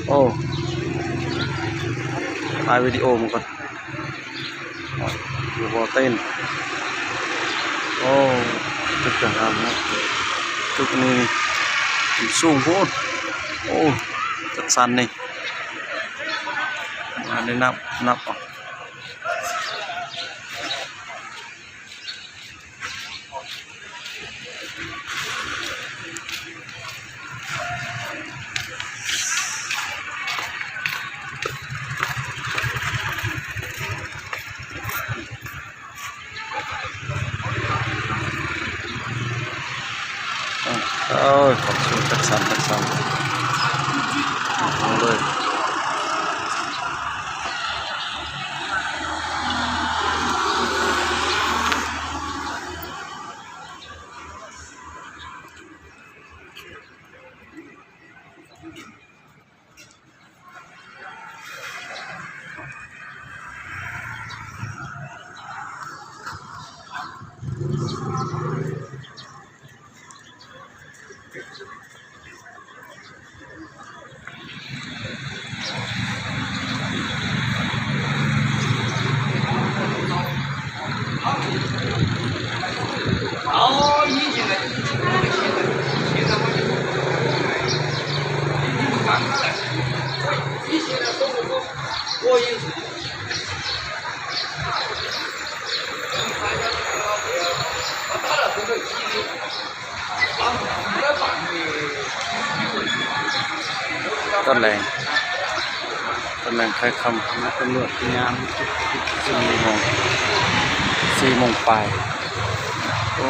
โอ้ถ่ายวิดีโอมันก่อนอยู่บอเต้นโอ้ตึกจะทำนะตึกนี้สูงโคตรโอ้จัดสันนี่มาได้นับขอบคุณจัดสันเลยต้นแรงใครคำนะตำรวจงาน4 โมงปลายโอ้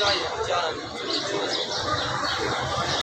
家也不加了。